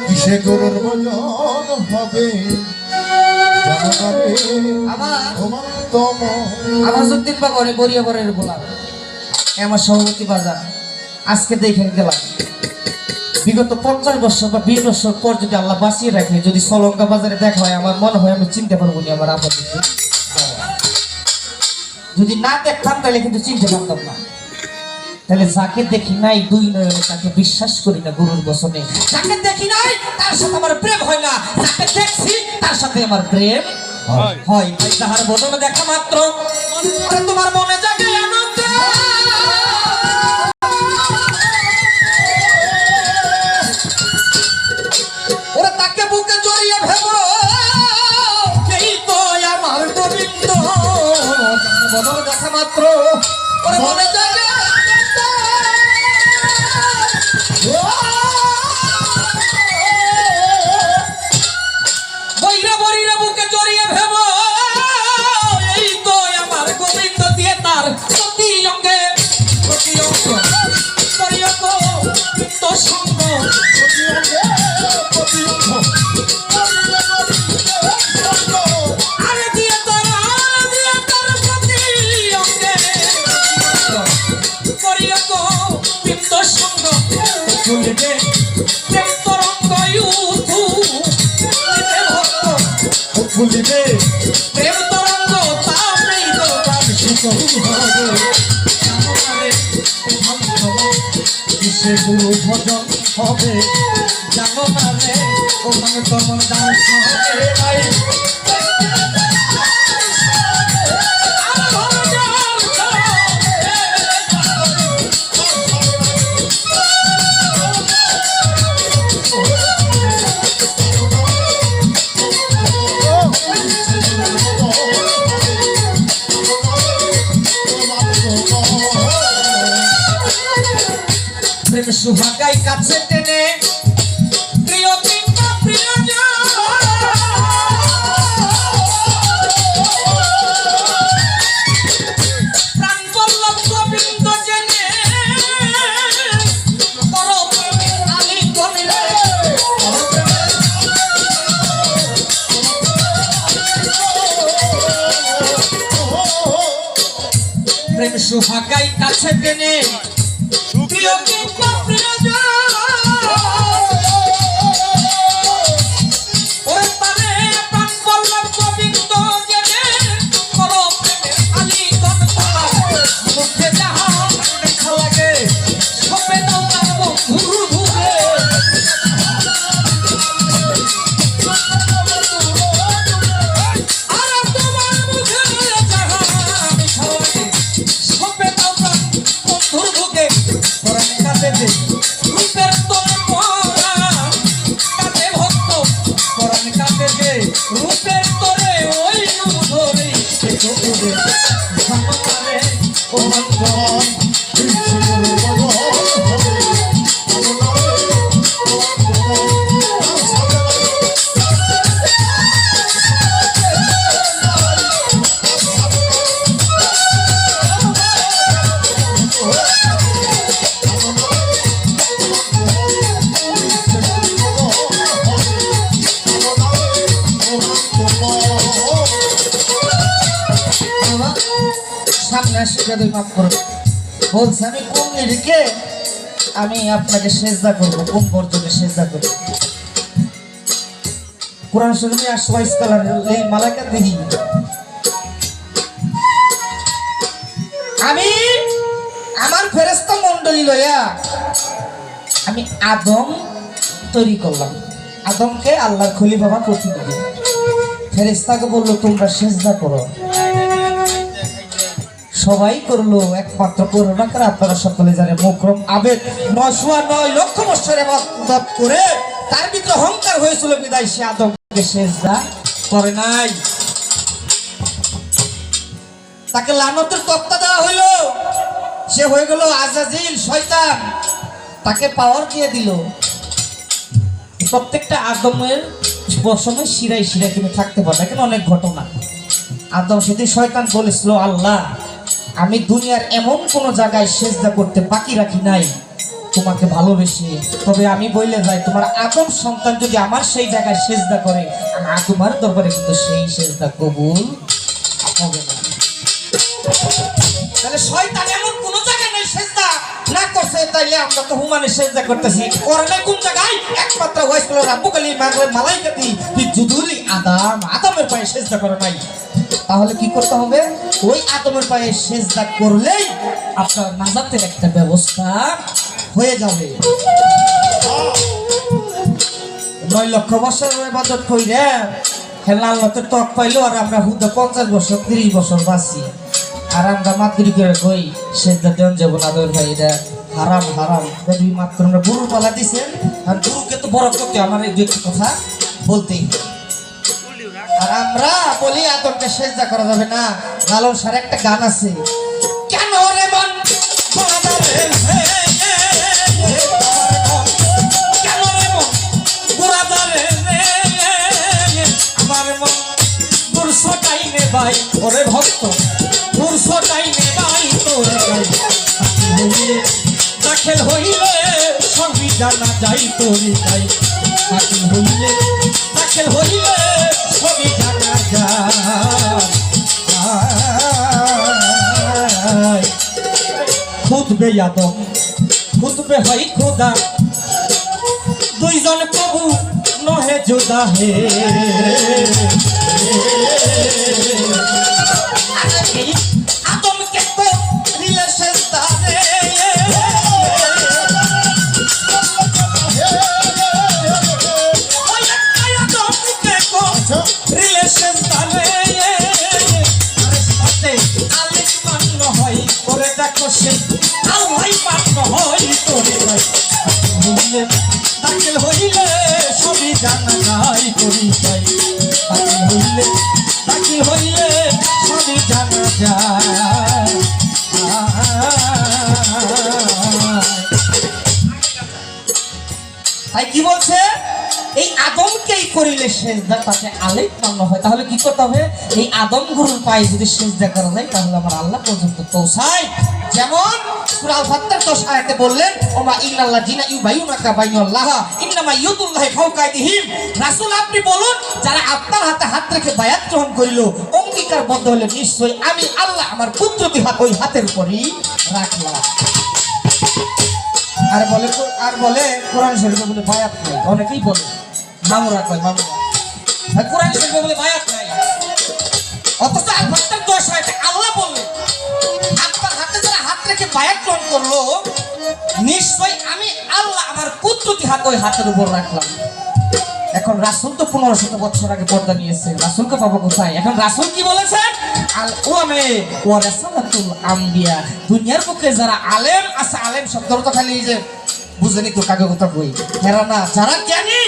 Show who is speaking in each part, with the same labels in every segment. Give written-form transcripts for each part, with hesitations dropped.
Speaker 1: কিসে গরুর ভজন হবে
Speaker 2: আমার যুক্তির বাবরে বরিয়াবরের গোলাম আমার সভাপতি বাজার আজকে দেখে গেলাম বিগত 50 বছর বা 20 বছর পর যদি আল্লাহ বাঁচিয়ে রাখে যদি সলঙ্কা বাজারে দেখা হয় আমার মনে হয় আমি চিনতে পারবো না আমার আপাতত যদি না দেখতাম তাহলে কিন্তু চিনতে পারতাম না তাহলে যাকে দেখি নাই দুই নয়নে তাকে বিশ্বাস করি না গুরুর বচনে যাকে দেখি নাই তার সাথে আমার প্রেম হয় না যাকে দেখছি তার সাথে আমার প্রেম হয় তাহার বদনে দেখা মাত্র তোমার মনে জাগে আনন্দ ওরা তাকে বুকে জড়িয়ে ভেবো এই তো আমার গোবিন্দ বদনে দেখা মাত্র ওরা মনে জাগে প্রেম তরঙ্গ তাই তো
Speaker 1: কিসে গুরু ভজন হবে
Speaker 2: জানো না রে ওখানে তোমার ডান্স হবে সুহাগাই কাছে টেনে প্রিয় কিংবা প্রিয়জন প্রাণ বল্লভ গোবিন্দ জেনে করো আলী গণিলে প্রেম সুহাগাই কাছে টেনে প্রিয় কিংবা প্রিয়জন ওরে পারে প্রাণ বল্লভ গোবিন্দ জেনে করো প্রেমের আলিঙ্গন তোমার মুখে যাহা দেখা লাগে সপে দাও তার বন্ধুর ভুগে আর তোমার মুখে যাহা দেখা লাগে সপে দাও তার বন্ধুর ভুগে রূপের তোরে পরা কাছে ভক্ত পরাণ কাছে যে রূপের তোরে ওই ধরে ধরে ও মন্ত্রণ সামনে আসে যদি মাফ করো বলছে আমি কোন নিরিখে আমি আপনাকে সেজদা করবো কোন বর্জনে সেজদা করবো কোরআন শরীফে আসওয়াইস কালার এই মালাকা দেখি আমি আমার ফেরেশতা মণ্ডলী লইয়া আমি আদম তৈরি করলাম আদমকে আল্লাহর খলিফা বা প্রতিনিধি ফেরেশতাকে বললো তোমরা সেজদা করো সবাই করলো একমাত্র করোনা করে আপনারা সকলে জানেন মুকরম আবেদ 909 লক্ষ বছর ইবাদত করে তার ভিতরে অহংকার হয়েছিল বিদায় সে আদমকে সেজদা করে নাই তাকে লানতের তক্তা দেওয়া হইলো সে হয়ে গেল আজাজিল শয়তান তাকে পাওয়ার দিয়ে দিল প্রত্যেকটা আদমের বসনে শিরায় শিরায় তুমি থাকতে পারবে এখানে অনেক ঘটনা আদম সেদিন শয়তান বলেছিল আল্লাহ আমি দুনিয়ার এমন কোন জায়গায় সেজদা করতে বাকি রাখি নাই তোমাকে ভালোবেসে, তবে আমি বলে যাই তোমার আদম সন্তান যদি আমার সেই জায়গায় সেজদা করে, আর তোমার দরবারে কিন্তু সেই সেজদা কবুল হবে না। তাহলে শয়তান এমন কোন জায়গায় নাই সেজদা না করছে, তাইলে আমরা তো হুমানে সেজদা করতেছি। করে নাই কোন জায়গায়? একমাত্র ওয়াইসল রাব্বুল মালাইকাতি ফি জুদুলি আদমের পায়ে সেজদা করে নাই। তাহলে কি করতে হবে? ওই আদমের পায়ে সেজদা করলেই আপনার নাজাতের একটা ব্যবস্থা হয়ে যাবে। 9 লক্ষ বছরের ইবাদত কইরা হেলাল নতের তক পাইলো, আর আমরা হুদা 50 বছর 30 বছর বাঁচি, আর আমরা মাতৃ করে কই সেজদা দেন যাব না। আদর ভাই এটা হারাম হারাম। যদি মাত্র আমরা গুরু পালা দিছেন, আর গুরুকে তো বড় করতে আমার এই দুই কথা বলতেই। আর আমরা বলি আদমকে সেজদা করা যাবে না। লালন স্যার একটা গান আছে, কেন রে মন গোলাদারে হে, কেন রে মন গোলাদারে রে, আমার মন দুর্শটাই নে ভাই ওরে ভক্ত, দুর্শটাই নে ভাই তোর গাই দাখিল হইলে সবই জানা যাই তোরে গাই, দাখিল হইলে দাখিল হইলে সবই জানা যায়। খুদবে আদম খুদবে হয় খোদা, দুইজন প্রভু নহে জুদা হে। আদমকে তো দিলে সেজদা রে, আদমকে তো দিলে সেজদা রে। আরে সাথে আলিম মান্য হয় করে দেখো সে আল্লাহ মান্য হয় তোরে ভাই, দাখিল হইলে সবই জানা যায় তোরে ভাই, দাখিল হইলে সবই জানা যায়। তাই কি বলছে? এই আদমকেই করিলে সেজদা তাতে আলেক মান্য হয়। তাহলে কি করতে হবে? এই আদম গুরুর পায়ে যদি সেজদা করা যায় তাহলে আমার আল্লাহ পর্যন্ত পৌঁছায়। যেমন সূরা আল ফাতর 10 আয়াতে বললেন, ওমা ইন্নাল্লাযিনা ইউবাইয়ুনাকা বাইনাল্লাহ ইন্নামা ইউদুল্লাহি ফাওকা আইদিহিম। রাসূল আপনি বলুন, যারা আপনার হাতে হাত রেখে বায়াত গ্রহণ করিল, অঙ্গীকারবদ্ধ হলে নিশ্চয়ই আমি আল্লাহ আমার কুদরতি হাত ওই হাতের উপরই রাখলাম। আর বলে কোরআন শরীফে বলে বায়াত নাই, অনেকেই বলে মামুরা কয় মামুরা, কোরআন শরীফে বলে বায়াত নাই। অথচ আল ফাতর 10 আয়াতে আল্লাহ বললেন, আপনার হাতে যারা হাত রেখে বায়াত গ্রহণ করলো, নিশ্চয়ই আমি আল্লাহ আমার কুদরতি হাত ওই হাতের উপর রাখলাম। এখন রাসূল তো 1500 বছর আগে পর্দা নিয়েছে, রাসূলকে পাবো কোথায়? এখন রাসূল কি বলেছেন? আল উলামা ওয়ারাসাতুল আম্বিয়া। দুনিয়ার বুকে যারা আলেম আছে, আলেম শব্দটা তো খালি যে বুঝেনি তো কাকে কথা কই, এরা না, যারা জ্ঞানী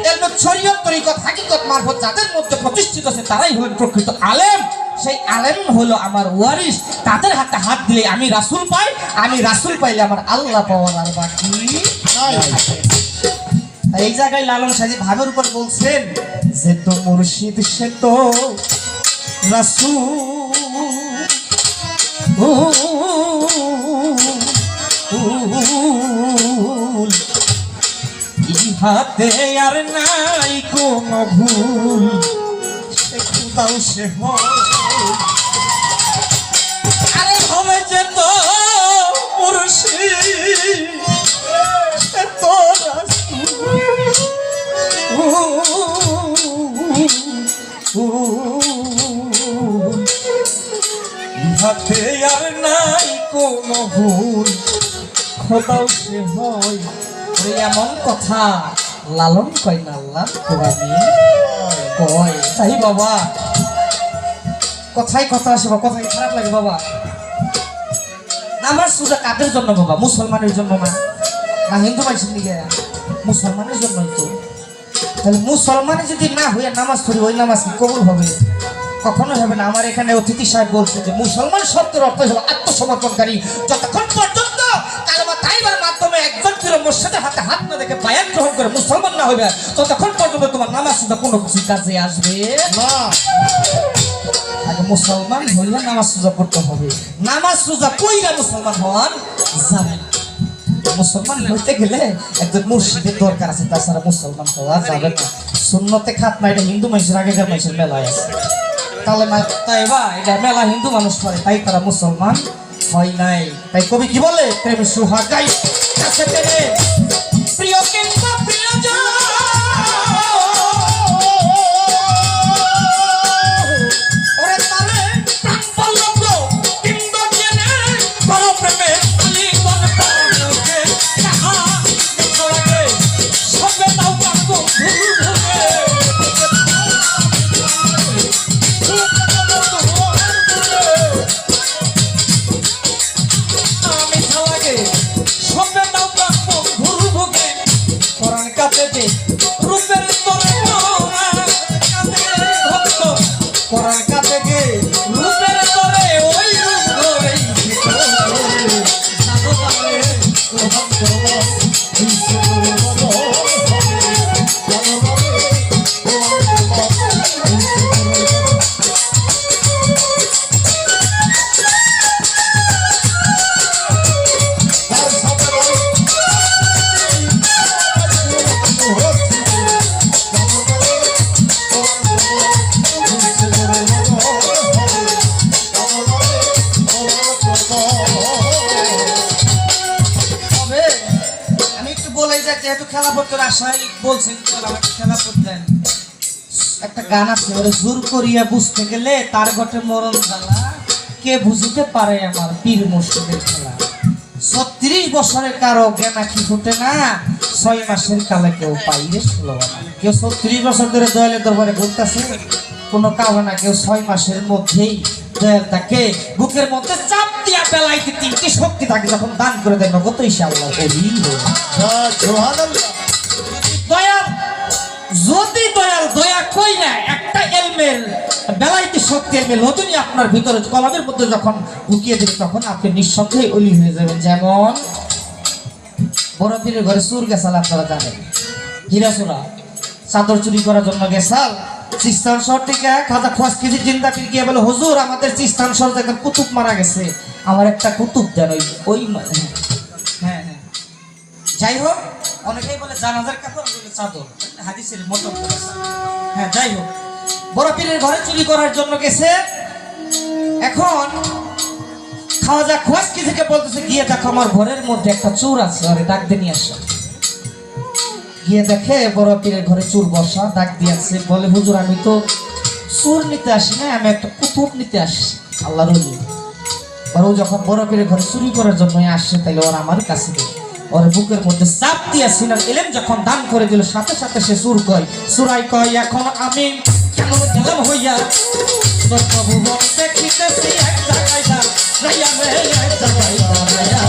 Speaker 2: এলমে শরীয়ত তরিকত হাকিকত মারফত যাদের মধ্যে প্রতিষ্ঠিত আছে তারাই হলেন প্রকৃত আলেম। সেই আলেম হলো আমার ওয়ারিস, তাদের হাতে হাত দিলে আমি রাসূল পাই, আমি রাসূল পাইলে আমার আল্লাহ পাওয়ার আর বাকি নাই। এই জায়গায় লালন সাজি ভাবের উপর বলছেন যে তো মুর্শিদ সে তো রাসূল, ইহাতে আর নাই কোনো ভুল, সে খুদাও সে আরে হবে যে তো মুর্শিদ সে তো ইহাতে আর নাই কোনো ভুল, খোদাও সে হয়। এমন কথা লালন কয় না, আল্লাহ কোরআনে কয়। তাই বাবা কথাই কথা আসে বা কথাই খারাপ লাগে বাবা। নামাজ রোজা কাদের জন্য বাবা? মুসলমানের জন্য না, না হিন্দু মানুষের দিকে, মুসলমানের জন্যই তো। তাহলে মুসলমানে যদি না হইয়া নামাজ পড়ি, ওই নামাজ কি কবুল হবে? কখনো হবে না। আমার এখানে অতিথি সাহেব বলছে যে মুসলমান শব্দের অর্থ হলো আত্মসমর্পণকারী। যতক্ষণ পর্যন্ত কালেমা তাইবার মাধ্যমে একজন ফিরে মুর্শিদের হাতে হাত না দেখে বায়াত গ্রহণ করে মুসলমান না হবে, ততক্ষণ পর্যন্ত তোমার নামাজ রোজা কোনো কিছু কাজে আসবে না। আগে মুসলমান হইলে নামাজ রোজা পড়তে হবে। নামাজ রোজা কইরা মুসলমান হন যাবে না। মুসলমান হইতে গেলে একজন মুর্শিদের দরকার আছে, তাছাড়া মুসলমান হওয়া যাবে না। সুন্নতে খাতনা এটা হিন্দু মানুষের আগেকার মানুষের মেলায় আছে, তাহলে তাই বা এটা মেলা হিন্দু মানুষ করে, তাই তারা মুসলমান হয় নাই। তাই কবি কি বলে, প্রেম সুহাগাই কাছে পেলে প্রিয় কিংবা প্রিয়জন, ওরে তারে প্রাণ পল্লব কিংবা জেনে করো প্রেমের আলিঙ্গন করোকে, কাহা দেখো লাগে সবে তাও পাবো রূপের তরে করার কাছে গে রূপের তরে ওই রূপ ধরেই যেহেতু খেলা পড়তে আশাই বলছেন খেলা পড়তেন, একটা গান আছে, ওরে জোর করিয়া বুঝতে গেলে তার ঘটে মরণ জ্বালা, কে বুঝিতে পারে আমার পীর মুর্শিদের খেলা। 36 বছরে কারো জ্ঞানা কি ফুটে না, 6 মাসের কালে কেউ পাইরে 16 আনা। কেউ 36 বছর ধরে দয়ালের দরবারে ঘুরতেছে, কোনো কারো না, কেউ 6 মাসের মধ্যেই দয়াল তাকে বুকের মধ্যে চাপ দিয়া বেলাইতে 3টি শক্তি তাকে যখন দান করে দেয়, নগদ ইনশাআল্লাহ দয়াল যদি দয়াল দয়া কই না একটা এলমের বেলাইতে শক্তি এলমে নতুনই আপনার ভিতরে কলমের মধ্যে যখন ঢুকিয়ে দেবে, তখন আপনি নিঃসন্দেহে অলি হয়ে যাবেন। যেমন বড় পীরের ঘরে চোর গেছাল, আপনারা জানেন, হীরা চোরা চাদর চুরি করার জন্য গেছাল। চিস্তান শহর থেকে খাজা খোয়াজ কেজি জিন্দা পীর গিয়ে বলে, হুজুর আমাদের চিস্তান শহর থেকে কুতুব মারা গেছে, আমার একটা কুতুব দেন। ওই হ্যাঁ হ্যাঁ, যাই হোক, অনেকেই বলে জানাজার কাপড়, চাদর, হাদিসের মতো। হ্যাঁ যাই হোক, বড় পীরের ঘরে চুরি করার জন্য গেছে। এখন খাওয়া খোয়াজ কি থেকে বলতেছে, গিয়ে দেখো আমার ঘরের মধ্যে একটা চোর আছে, আরে ডাক দিয়ে নিয়ে আসো। গিয়ে দেখে বড় পীরের ঘরে চোর বসা, ডাক দিয়েছে, বলে হুজুর আমি তো চোর নিতে আসি না, আমি একটা কুতুব নিতে আসছি, আল্লাহর ওলি। আর ও যখন বড় পীরের ঘরে চুরি করার জন্য আসছে, তাইলে ওর আমার কাছে ওর বুকের মধ্যে চাপ দিয়েছিল, এলেম যখন দান করে দিল, সাথে সাথে সে সুর কয়, সুরাই কয়, এখন আমি কেমন গেলাম হইয়া ভুবন দেখিতেছি এক জায়গায় দা রাইয়া রে, এক জায়গায় দা রাইয়া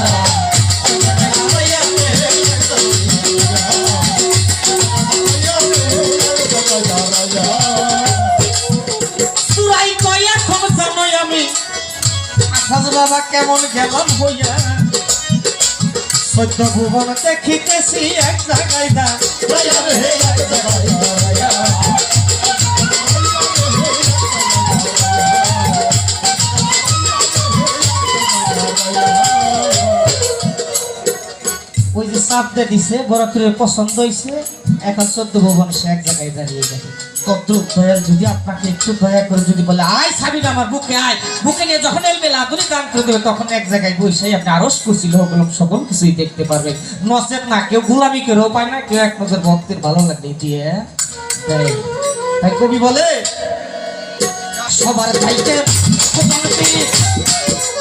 Speaker 2: সুরাই কয়, এখন জানোই আমি আসাজ বাবা কেমন গেলাম হইয়া, 14 ভুবন দেখিতেছি এক জায়গায় দা রাইয়া রে, এক জায়গায় দা রাইয়া। ওই যে চাপ দিয়ে দিছে, বড় পীরের পছন্দ হয়েছে, এখন 14 ভুবন সে এক জায়গায় দাঁড়িয়ে যাবে। তদ্রুপ দয়াল যদি আপনাকে একটু দয়া করে যদি বলে, আয় সাবিনা আমার বুকে আয়, বুকে নিয়ে যখন এলবেলা আধুনিক দান করে দেবে, তখন এক জায়গায় বসে আপনি আরস করছিল সকল কিছুই দেখতে পারবেন। নচেত না, কেউ গুলামি করেও পায় না, কেউ এক নজর ভক্তের ভালো লাগবে দিয়ে দেয়। তাই কবি বলে, সবার চাইতে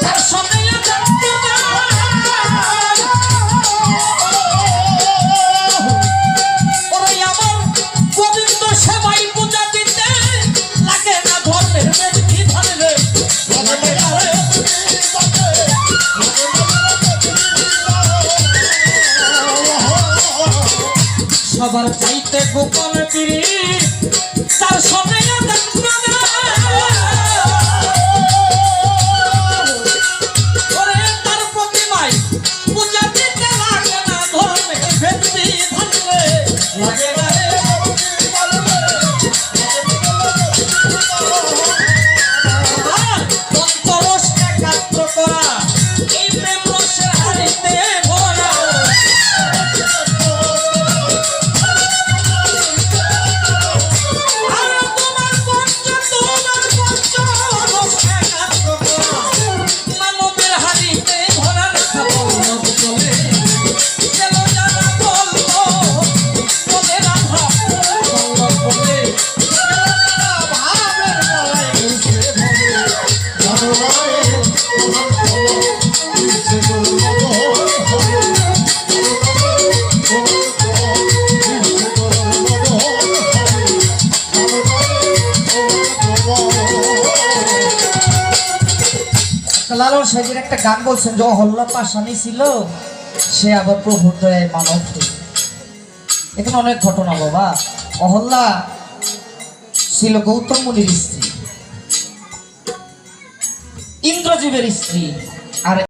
Speaker 2: তার সঙ্গে সবার চাইতে গোপন পীর তার সঙ্গে তার প্রতিমায় পূজা দিতে লাগে না, ধর্মে ভেদি ধরলে লাগে না অন্তরস একাত্র করা, এই প্রেম রসের হারিতে ভরা লালন সাহেবের একটা গান বলছেন যে অহল্যা পাশানি ছিল, সে আবার প্রভুর দয়ায় মানব হইল। এখানে অনেক ঘটনা বাবা। অহল্যা ছিল গৌতম মুনির স্ত্রী, ইন্দ্রজীবের স্ত্রী। আর